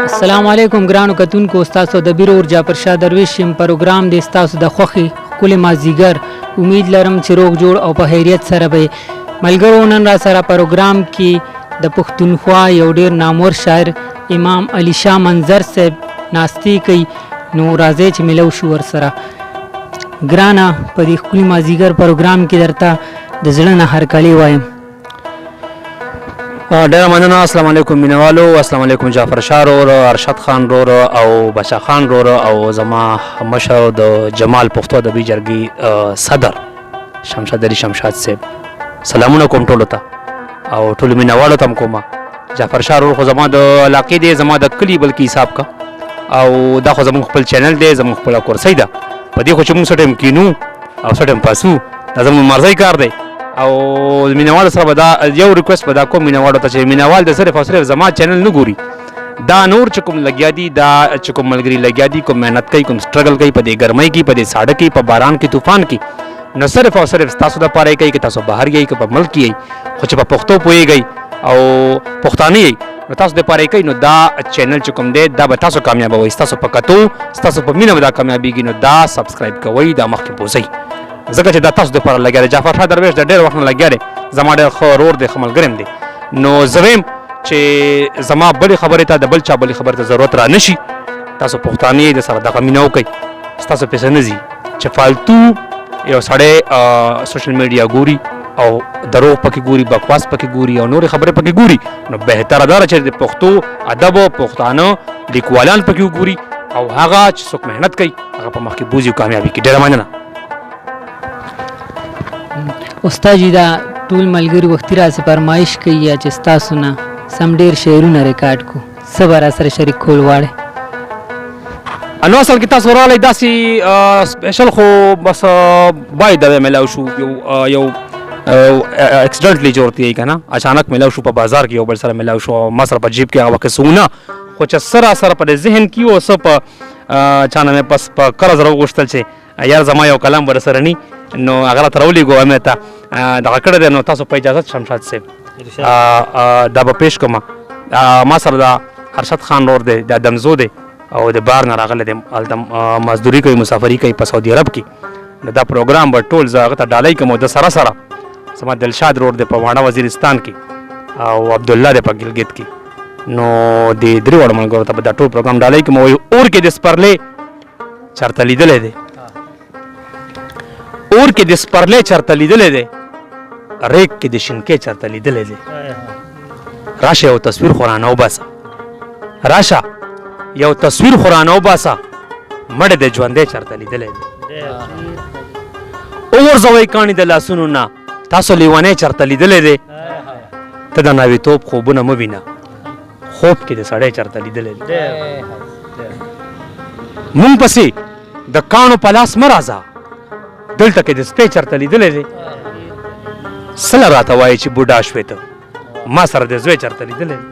السلام علیکم ګرانو کتونکو، ستاسو د بیر اورجا پر شاه درویش یم. پروګرام دی ستاسو د خوښې ښکلې مازدیګر. امید لرم چې روغ جوړ او په خیریت سره به ملګرو نن را سره پروګرام کې د پښتونخوا یو ډیر نامور شاعر امام علي شاه منظر صاحب ناستې کوي. نو راځئ چې ملو شو ورسره. ګرانه په دې ښکلي مازدیګر پروګرام کې درته د زړه نه هرکلی وایم. ډیره مننه. السلام علیکم مینوالو، السلام علیکم جعفر شاه رور، ارشد خان رور او بچا خان رور او زما مشر د جمال پښتو ادبي جرګې صدر شمشاد علي شمشاد صاحب، سلامونه کوم ټولو ته او ټولو مینوالو ته کوم. جعفر شاه رور خو زما د علاقې دی، زما د کلي بلکې حساب کا، او دا خو زموږ خپل چینل دی، زموږ خپله کورسۍ ده. په دې خو چې موږ څه ټایم کینو او څه ټایم پاسو، دا زموږ مرضی کار دی. او مینوال سره به دا یو ریکوست به دا کوم مینوالو ته چې مینوال د صرف او صرف زما چینل نه ګوري، دا نور چې کوم لګیا دي، دا چې کوم ملګري لګیا دي، کوم محنت کوي، کوم سټرګل کوي په دې ګرمۍ کې، په دې ساړه کې، په باران کې، طوفان کې، نو صرف او صرف تاسو دپاره یې کوي که تاسو بهر یئ که په ملک کې یئ، خو چې په پښتو پوهېږئ او پښتانه یئ نو تاسو دپاره یې کوي. نو دا چینل چې کوم دی دا به تاسو کامیابوئ، ستاسو په کتو ستاسو په مینه به دا کامیابېږي. نو دا سبسکرایب کوئ، دا مخکې بوځئ، ځکه چې دا تاسو دپاره لګیا دی. جعفر شاه درویش د ډېر وخت نه لګیا دی، زما ډېر ښه ورور دی، ښه ملګری م دی. نو زه ویم چې زما بلې خبرې ته د بل چا بلې خبرې ته ضرورت را نه شي. تاسو پښتانه یې د سره دغه مینه وکئ، ستاسو پیسې نه ځي چې فالتو یو سړی سوشل میډیا ګوري او دروغ پکې ګوري، بکواس پکې ګوري او نورې خبرې پکې ګوري. نو بهتره دا ده چې د پښتو ادب او پښتانه لیکوالان پکې وګوري او هغه چې څوک محنت کوي هغه په مخکې بوځي او کامیابي کړي. ډېره مننه. استاد جي دا ټول ملګري وختي راسه فرمایش کوي یا چې ستاسو نه سم ډېر شعرونه ریکارډ کو، څه به راسره شریک کول غواړئ؟ نو اصل کې تاسو راغلی داسې سپیشل خو بس باید دا میلاو شو، یو اکسیډنټلی چې ورته یې که نه اچانک میلاو شو، په بازار کې یو بل سره میلاو شو او ما سره په جیب کې هغه وخت څه ونه، خو چې سراسر په ذهن کې و څه په چا نه مې پس په قرض راوغوښتل چې یار زما یو کلام به رسره ني، نو هغه راته راولېږو مې ته دغه کړی دی. نو تاسو په اجازت شمشاد صاحب دا به پیش کوم. ما سره دا ارشد خان رور دی، دا دمزو دی او د بار نه راغلی دی، هلته مزدوري کوي، مسافري کوي په سعودي عرب کې. نو دا پروګرام به ټول زه هغه ته ډالۍ کوم او د سره سره زما دلشاد رور دی په واڼه وزیرستان کې او عبدالله دی په ګلګت کې. نو د درې واړو ملګرو ته به دا ټول پروګرام ډالۍ کوم. وایي اور کې د سپرلی چېرته لیدلی دی، اور کې د سپرلی چېرته لیدلی دی، ریګ کې د شینکۍ چېرته لیدلی دی. راشه یو تصویر خو رانه وباسه، راشه یو تصویر خو رانه وباسه، مړی د ژوندی چېرته لیدلی دی. وغورځوئ کاڼي د لاسونو نه، تاسو لیونی چېرته لیدلی دی. ته د ناویتوب خوبونه مه وینه، خوب کې د سړی چېرته لیدلی دی. مونږ پسې د کاڼو په لاس مه راځه، دلته کې د سپی چېرته لیدلی دی. سله راته وایي چې بوډا شوې ته، ما سره د زوی چېرته لیدلی دی.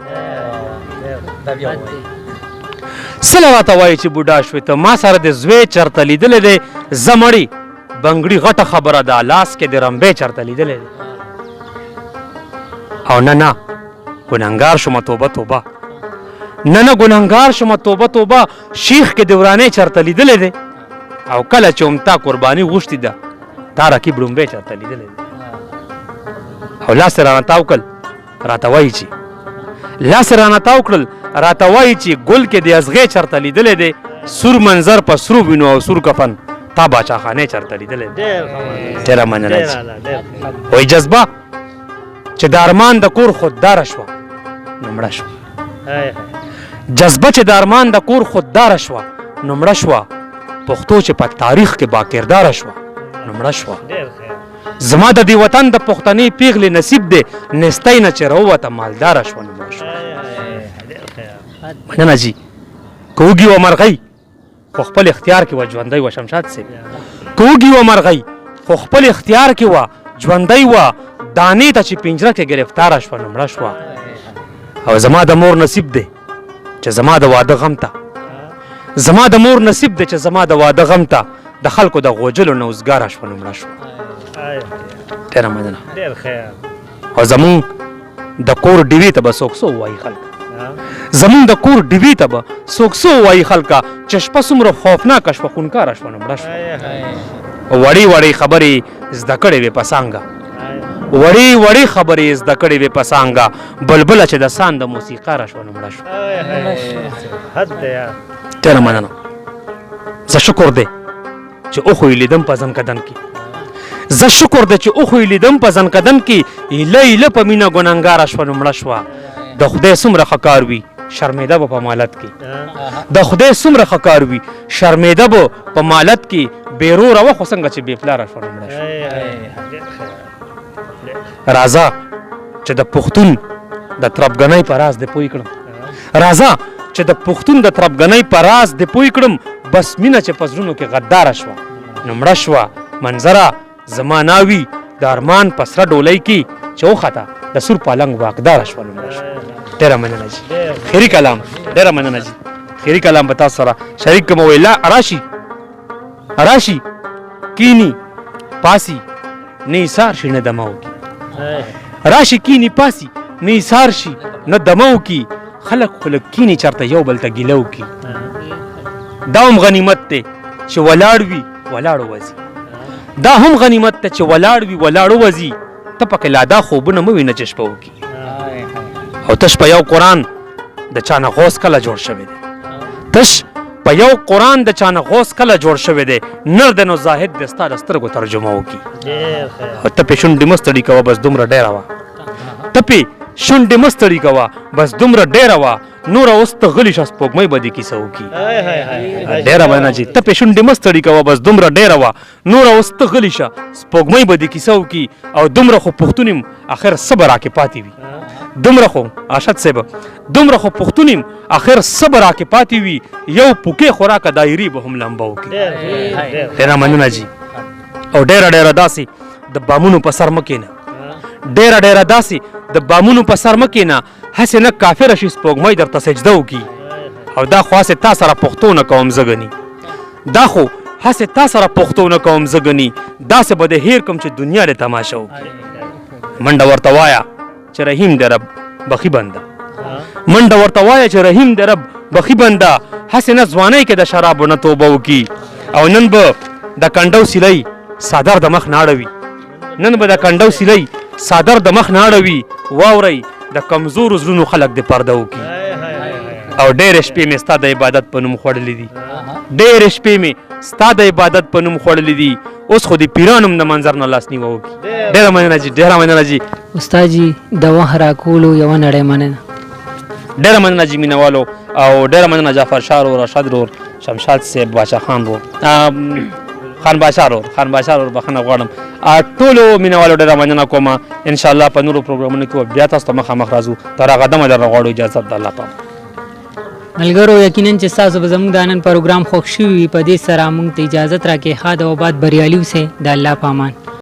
سله راته وایي چې بوډا شوې ته، ما سره د زوی چېرته لیدلی دی. زه مړی بنګړي غټه خبره ده، لاس کې د رمبۍ چېرته لیدلی دی. او نه ګنهګار شومه توبه توبه، نه ګنهګار شومه توبه توبه، شیخ کې د ورانۍ چېرته لیدلی دی. او کله چې امتا قرباني غوښتې ده، دا رقیب ړومبی چېرته لیدلی دی. او لاس یې رانه تاو کړل، راته وایي چې لاس یې رانه تاو کړل، راته وایي چې ګل کې د ازغۍ چېرته لیدلی دی. سور منظر په سرو وینو او سور کفن، تا باچا خانې چېرته لیدلی دی. ډېره مننه چې وایي جذبه چې د ارمان د کور خودداره شوه نو مړه شوه، جذبه چې د ارمان د کور خودداره شوه نو مړه شوه، پښتو چې په تاریخ کې باکرداره شوه نو مړه شوه. زما د دې وطن د پښتنې پیغلې نصیب دی، نستی نه چې راووته مالداره شوه نو مړه شوه. مننه جي. که وږي وه مرغۍ خو خپل اختیار کې وه ژوندی وه، شمشاد صاحب که وږي وه مرغۍ خو خپل اختیار کې وه ژوندی وه، دانې ته چې پنجره کې ګرفتاره شوه نو مړه شوه. او زما د مور نصیب دی چې زما د واده غم ته، زما د مور نصیب دی چې زما د واده غم ته د خلکو د غوجلو نه اوزګاره شوه نو مړه شوه. ډېره مننه. او زمونږ د کور ډیوې ته به څوک څه ووایي خلک زمونږ د کور ډیوې ته به څوک څه ووایي خلکه چې شپه څومره خوفناکه شوه خونکاره شوه نو مړه شوه وړې وړې خبرې زده کړې وې په څانګه وړې وړې خبرې زده کړې وې په څانګه بلبله چې د سان د موسیقاره شوه نو مړه شوه ډېره مننه زه شکر دی چې اوخو یې لیدم په زنکدن کې زه شکر دی چې اوخو یې لیدم په زنکدن کې ایله ایله په مینه ګنهګاره شوه نو مړه شوه د خدای څومره ښه کار وي شرمېده به په مالت کې د خدای څومره ښه کار وي شرمېده به په مالت کې بېروره وه خو څنګه چې بې پلاره شوه نو مړه شوه راځه چې د پښتون د تربګنۍ په راز دې پوه کړم راځه چې د پښتون د تربګنۍ په راز دې پوه کړم بس مینه چې په زړونو کې غداره شوه نو مړه شوه منظره زما ناوي د ارمان په سره ډولۍ کې چې وخته د سور پالنګ واکداره شوه نو مړه شوه ډېره مننه جي خیري کلام ډېره مننه جي خیري کلام به تاسو سره شریک کوم ویلا راشي کینی پاسی نه ایثار شي نه دمو کی راشي کینی پاسی نه ایثار شي نه دمو کی خلق کینی چرته یو بل ته ګیلو کی دا هم غنیمت ته چې ولاړ وي ولاړو وځي دا هم غنیمت ته چې ولاړ وي ولاړو وځي ته پکې لا دا خوبونه مه وینه چې شپه وکړي او تش په یو قرآن د چا نه غوث کله جوړ شوی دی تش په یو قرآن د چا نه غوث کله جوړ شوی دی نر دی نو زاهد دی ستا د سترګو ترجمه وکړي او ته پې شونډې مه ستړي کوه بس دومره ډېره وه ته پې شونډې مه ستړي کوه بس دومره ډېره وه نوره اوس ته غلي شه سپوږمۍ به دې کیسه وکړي ډېره مننه جي ته پې شونډې مه ستړي کوه بس دومره ډېره وه نوره اوس ته غلي شه سپوږمۍ به دې کیسه وکړي او دومره خو پښتون یم اخر صبر راکې پاتې وي دومره خو ارشد صاحب دومره خو پښتون یم اخر صبر راکې پاتې وي یو پوکې خوراکه دایري به هم لمبه وکړي ډېره مننه جي او ډېره ډېره داسې د بامونو په سر مه کښېنه ډېره ډېره داسې د بامونو په سر مه کښېنه هسې نه کافره شي سپوږمۍ درته سجده وکړي او دا خو هسې تا سره پښتو نه کوم زه ګني دا خو هسې تا سره پښتو نه کوم زه ګني داسې به د هیر کوم چې دنیا دې تماشه وکړي منډه ورته وایه چې رحیم د رب بخي بنده منډه ورته وایه چې رحیم د رب بخي بنده هسې نه ځوانۍ کې د شرابو نه توبه وکړي او نن به د کنډو سیلۍ څادر د مخ نه اړوي نن به د کنډو سیلۍ څادر د مخ نه اړوي واورئ د کمزورو زړونو خلک د پرده وکړي او ډېرې شپې مې ستا د عبادت په نوم خوړلې دي ډېرې شپې مې ستا د عبادت په نوم خوړلې دي اوس خو د پیرانو هم د منظر نه لاس نیوه وکړي ډېره مننه جي ډېره مننه جي استاد جي د وخت راکولو یوه نړۍ مننه ډېره مننه جي مینوالو او ډېره مننه جعفر شاه رور رشاد رور شمشاد صاحب باچا خان رور خان باشا رور بخښنه غواړم ټولو مینوالو ډېره مننه کوم انشاءالله په نورو پروګرامونو کې بیا تاسو ته مخامخ راځو تر هغه دمه درنه غواړو اجازت د الله پاک ملګرو یقینا چې ستاسو به زموږ د نن پروګرام خوښ شوي وي په دې سره موږ ته اجازت راکړئ ښاد او آباد بریالي اوسئ د الله په امان